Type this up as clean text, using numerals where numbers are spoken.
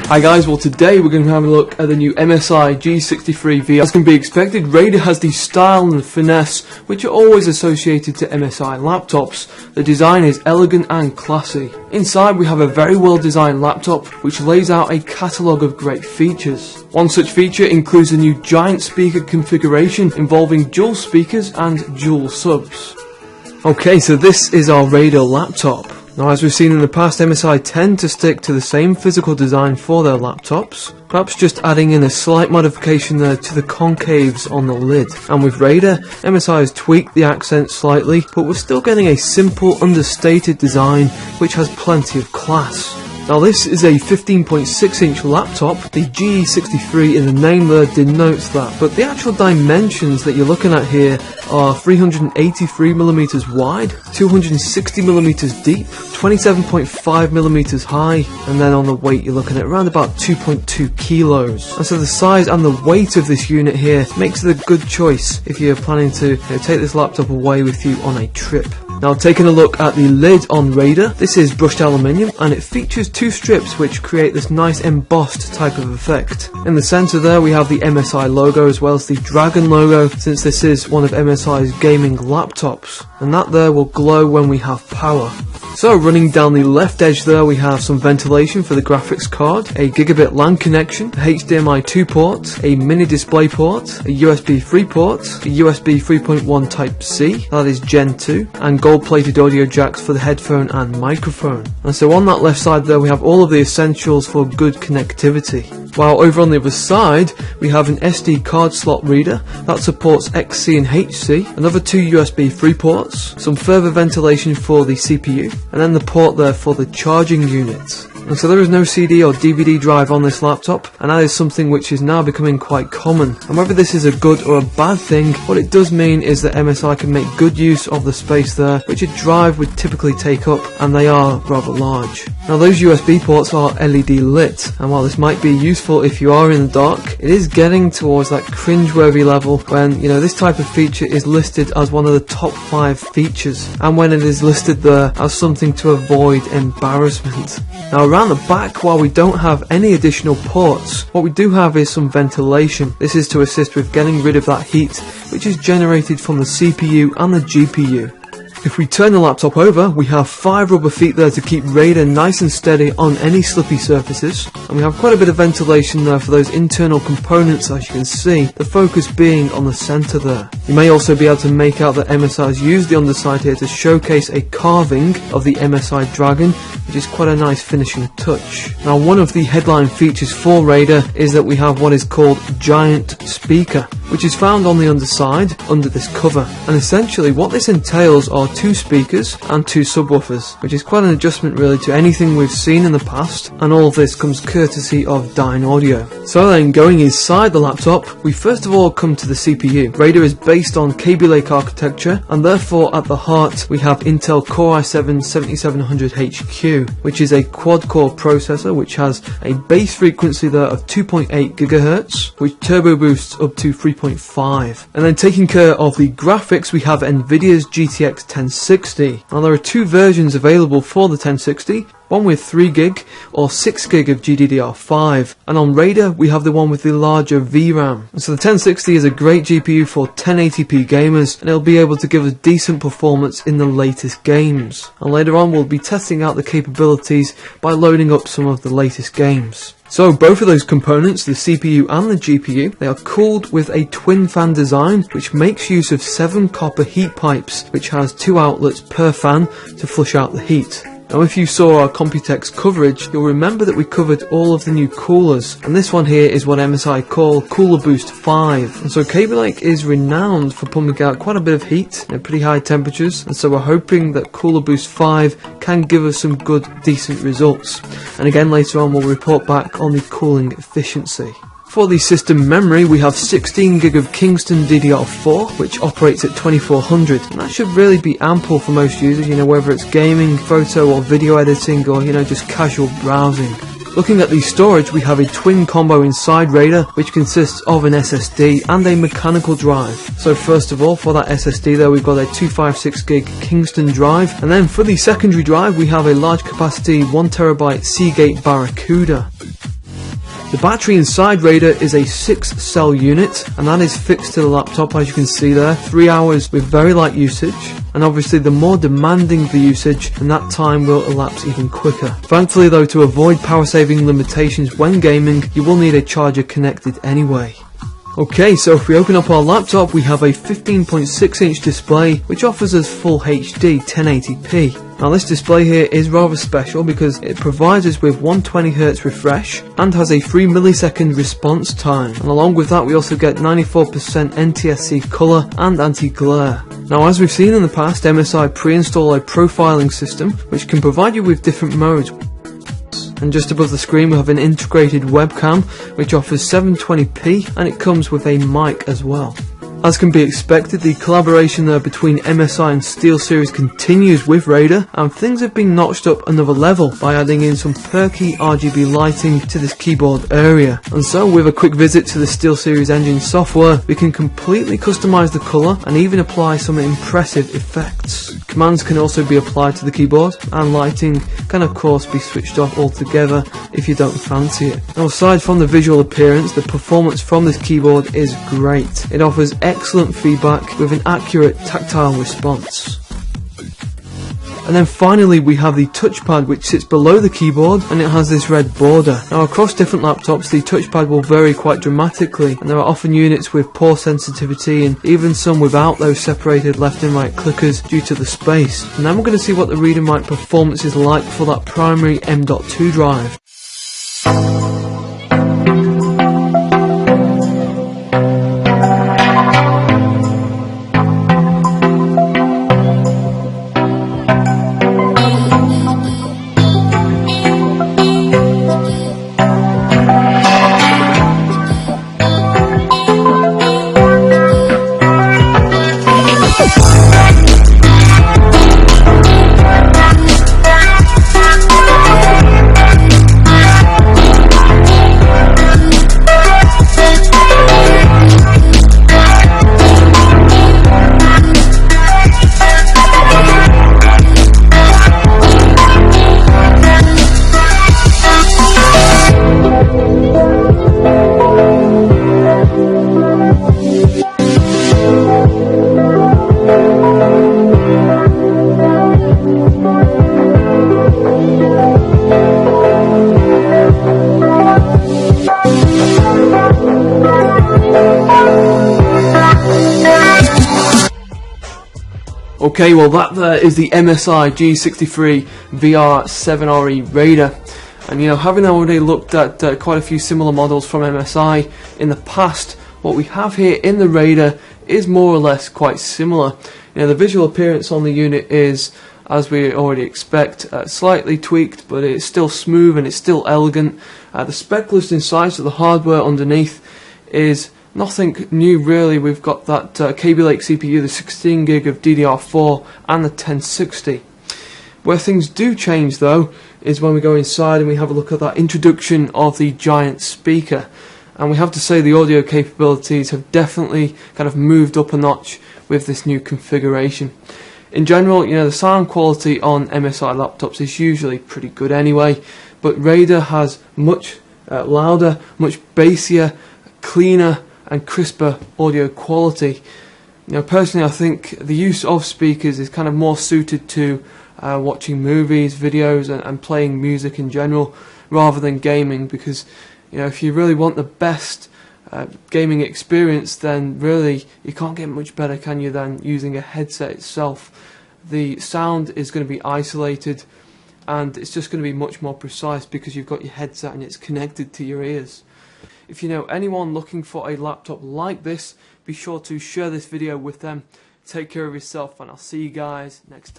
Hi guys, well today we're going to have a look at the new MSI GE63VR. As can be expected, Raider has the style and finesse which are always associated to MSI laptops. The design is elegant and classy. Inside we have a very well designed laptop which lays out a catalogue of great features. One such feature includes a new giant speaker configuration involving dual speakers and dual subs. Okay, so this is our Raider laptop. Now, as we've seen in the past, MSI tend to stick to the same physical design for their laptops, perhaps just adding in a slight modification there to the concaves on the lid. And with Raider, MSI has tweaked the accent slightly, but we're still getting a simple, understated design which has plenty of class. Now this is a 15.6 inch laptop. The GE63 in the name there denotes that, but the actual dimensions that you're looking at here are 383mm wide, 260mm deep, 27.5mm high, and then on the weight you're looking at around about 2.2 kilos. And so the size and the weight of this unit here makes it a good choice if you're planning to take this laptop away with you on a trip. Now, taking a look at the lid on Raider, this is brushed aluminium and it features two strips which create this nice embossed type of effect. In the centre there we have the MSI logo as well as the dragon logo, since this is one of MSI's gaming laptops, and that there will glow when we have power. So running down the left edge there we have some ventilation for the graphics card, a gigabit LAN connection, a HDMI 2 port, a mini display port, a USB 3 port, a USB 3.1 Type C, that is Gen 2, and gold plated audio jacks for the headphone and microphone. And so on that left side there we have all of the essentials for good connectivity. While over on the other side we have an SD card slot reader that supports XC and HC, another two USB 3 ports, some further ventilation for the CPU, and then the port there for the charging unit. And so there is no CD or DVD drive on this laptop, and that is something which is now becoming quite common. And whether this is a good or a bad thing, what it does mean is that MSI can make good use of the space there, which a drive would typically take up, and they are rather large. Now those USB ports are LED lit, and while this might be useful if you are in the dark, it is getting towards that cringeworthy level when, this type of feature is listed as one of the top 5 features, and when it is listed there as something to avoid embarrassment. Now around the back, while we don't have any additional ports, what we do have is some ventilation. This is to assist with getting rid of that heat which is generated from the CPU and the GPU. If we turn the laptop over, we have 5 rubber feet there to keep Raider nice and steady on any slippy surfaces, and we have quite a bit of ventilation there for those internal components, as you can see, the focus being on the centre there. You may also be able to make out that MSI has used the underside here to showcase a carving of the MSI dragon, which is quite a nice finishing touch. Now one of the headline features for Raider is that we have what is called giant speaker, which is found on the underside under this cover, and essentially what this entails are 2 speakers and 2 subwoofers, which is quite an adjustment really to anything we've seen in the past, and all of this comes courtesy of Dyn Audio. So then, going inside the laptop, we first of all come to the CPU. Raider is based on Kaby Lake architecture, and therefore at the heart we have Intel Core i7-7700HQ, which is a quad-core processor which has a base frequency there of 2.8 GHz, which turbo boosts up to 3.5. And then taking care of the graphics, we have Nvidia's GTX 1060. Now there are 2 versions available for the 1060, one with 3GB or 6GB of GDDR5, and on Raider we have the one with the larger VRAM. And so the 1060 is a great GPU for 1080p gamers, and it'll be able to give us decent performance in the latest games. And later on we'll be testing out the capabilities by loading up some of the latest games. So both of those components, the CPU and the GPU, they are cooled with a twin fan design which makes use of 7 copper heat pipes, which has 2 outlets per fan to flush out the heat. Now if you saw our Computex coverage, you'll remember that we covered all of the new coolers, and this one here is what MSI call Cooler Boost 5. And so Kaby Lake is renowned for pumping out quite a bit of heat at pretty high temperatures, and so we're hoping that Cooler Boost 5 can give us some good, decent results. And again later on we'll report back on the cooling efficiency. For the system memory, we have 16GB of Kingston DDR4, which operates at 2400, and that should really be ample for most users, whether it's gaming, photo or video editing, or just casual browsing. Looking at the storage, we have a twin combo inside Raider, which consists of an SSD and a mechanical drive. So first of all, for that SSD there, we've got a 256GB Kingston drive, and then for the secondary drive, we have a large capacity 1TB Seagate Barracuda. The battery inside Raider is a 6-cell unit, and that is fixed to the laptop, as you can see there. 3 hours with very light usage, and obviously the more demanding the usage, and that time will elapse even quicker. Thankfully though, to avoid power saving limitations when gaming, you will need a charger connected anyway. Okay, so if we open up our laptop, we have a 15.6 inch display which offers us full HD 1080p. Now this display here is rather special because it provides us with 120Hz refresh and has a 3 millisecond response time, and along with that we also get 94% NTSC colour and anti-glare. Now as we've seen in the past, MSI pre-install a profiling system which can provide you with different modes. And just above the screen we have an integrated webcam which offers 720p, and it comes with a mic as well. As can be expected, the collaboration there between MSI and SteelSeries continues with Raider, and things have been notched up another level by adding in some perky RGB lighting to this keyboard area. And so with a quick visit to the SteelSeries engine software, we can completely customize the colour and even apply some impressive effects. Commands can also be applied to the keyboard, and lighting can of course be switched off altogether if you don't fancy it. Now aside from the visual appearance, the performance from this keyboard is great. It offers excellent feedback with an accurate tactile response. And then finally we have the touchpad, which sits below the keyboard, and it has this red border. Now across different laptops the touchpad will vary quite dramatically, and there are often units with poor sensitivity and even some without those separated left and right clickers due to the space. And then we're going to see what the read-and-write performance is like for that primary M.2 drive. Okay, well that there is the MSI GE63VR 7RE Raider, and having already looked at quite a few similar models from MSI in the past, what we have here in the Raider is more or less quite similar. The visual appearance on the unit is, as we already expect, slightly tweaked, but it's still smooth and it's still elegant. The spec list inside, so the hardware underneath, is nothing new really. We've got that Kaby Lake CPU, the 16 gig of DDR4 and the 1060. Where things do change though is when we go inside and we have a look at that introduction of the giant speaker, and we have to say the audio capabilities have definitely kind of moved up a notch with this new configuration. In general, the sound quality on MSI laptops is usually pretty good anyway, but Raider has much louder, much bassier, cleaner and crisper audio quality. Personally I think the use of speakers is kind of more suited to watching movies, videos and playing music in general rather than gaming, because if you really want the best gaming experience, then really you can't get much better, can you, than using a headset itself. The sound is going to be isolated and it's just going to be much more precise because you've got your headset and it's connected to your ears. If you know anyone looking for a laptop like this, be sure to share this video with them. Take care of yourself, and I'll see you guys next time.